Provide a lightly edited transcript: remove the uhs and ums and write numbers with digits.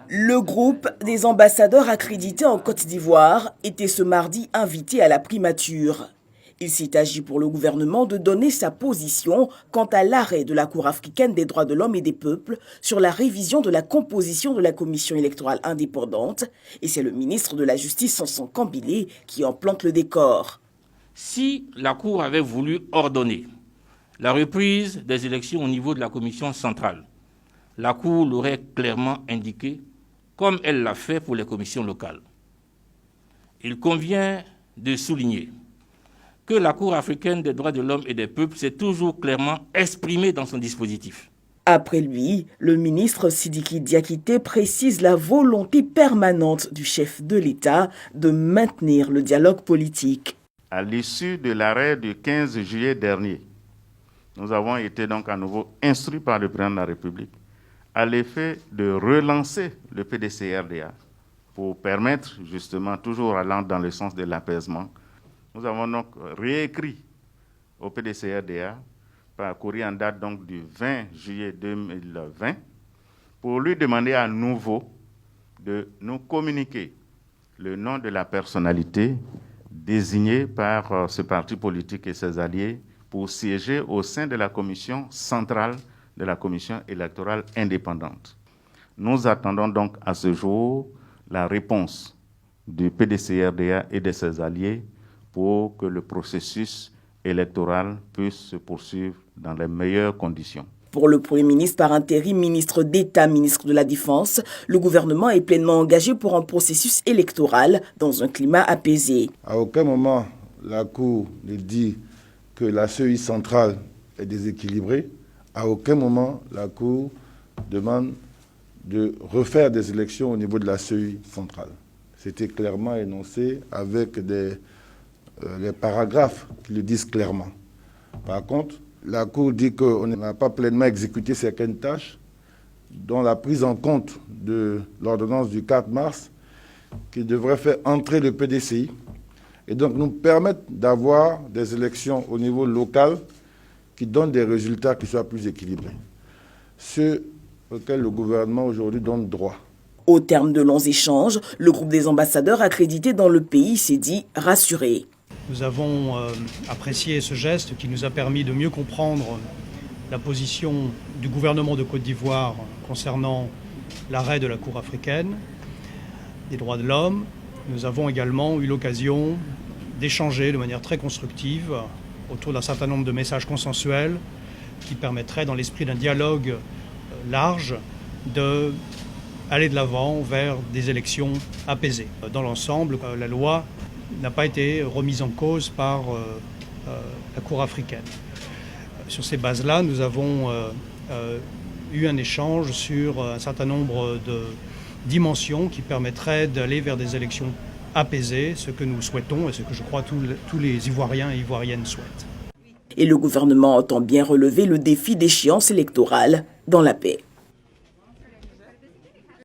Le groupe des ambassadeurs accrédités en Côte d'Ivoire était ce mardi invité à la primature. Il s'est agi pour le gouvernement de donner sa position quant à l'arrêt de la Cour africaine des droits de l'homme et des peuples sur la révision de la composition de la commission électorale indépendante. Et c'est le ministre de la Justice, Samson Kambile, qui en plante le décor. Si la Cour avait voulu ordonner la reprise des élections au niveau de la commission centrale, la Cour l'aurait clairement indiqué, comme elle l'a fait pour les commissions locales. Il convient de souligner que la Cour africaine des droits de l'homme et des peuples s'est toujours clairement exprimée dans son dispositif. Après lui, le ministre Sidiki Diakité précise la volonté permanente du chef de l'État de maintenir le dialogue politique. À l'issue de l'arrêt du 15 juillet dernier, nous avons été donc à nouveau instruits par le président de la République à l'effet de relancer le PDCRDA pour permettre justement, toujours allant dans le sens de l'apaisement. Nous avons donc réécrit au PDCRDA par courrier en date donc du 20 juillet 2020 pour lui demander à nouveau de nous communiquer le nom de la personnalité désignée par ce parti politique et ses alliés pour siéger au sein de la commission centrale de la commission électorale indépendante. Nous attendons donc à ce jour la réponse du PDCRDA et de ses alliés pour que le processus électoral puisse se poursuivre dans les meilleures conditions. Pour le Premier ministre par intérim, ministre d'État, ministre de la Défense, le gouvernement est pleinement engagé pour un processus électoral dans un climat apaisé. À aucun moment, la Cour ne dit que la CEI centrale est déséquilibrée. À aucun moment, la Cour demande de refaire des élections au niveau de la CEI centrale. C'était clairement énoncé avec les paragraphes qui le disent clairement. Par contre, la Cour dit qu'on n'a pas pleinement exécuté certaines tâches, dont la prise en compte de l'ordonnance du 4 mars, qui devrait faire entrer le PDCI, et donc nous permettre d'avoir des élections au niveau local qui donnent des résultats qui soient plus équilibrés. Ce auquel le gouvernement aujourd'hui donne droit. Au terme de longs échanges, le groupe des ambassadeurs accrédités dans le pays s'est dit rassuré. Nous avons apprécié ce geste qui nous a permis de mieux comprendre la position du gouvernement de Côte d'Ivoire concernant l'arrêt de la Cour africaine des droits de l'homme. Nous avons également eu l'occasion d'échanger de manière très constructive autour d'un certain nombre de messages consensuels qui permettraient, dans l'esprit d'un dialogue large, d'aller de l'avant vers des élections apaisées. Dans l'ensemble, la loi n'a pas été remise en cause par la Cour africaine. Sur ces bases-là, nous avons eu un échange sur un certain nombre de dimensions qui permettraient d'aller vers des élections apaisées, ce que nous souhaitons et ce que je crois tous les Ivoiriens et Ivoiriennes souhaitent. Et le gouvernement entend bien relever le défi d'échéance électorale dans la paix.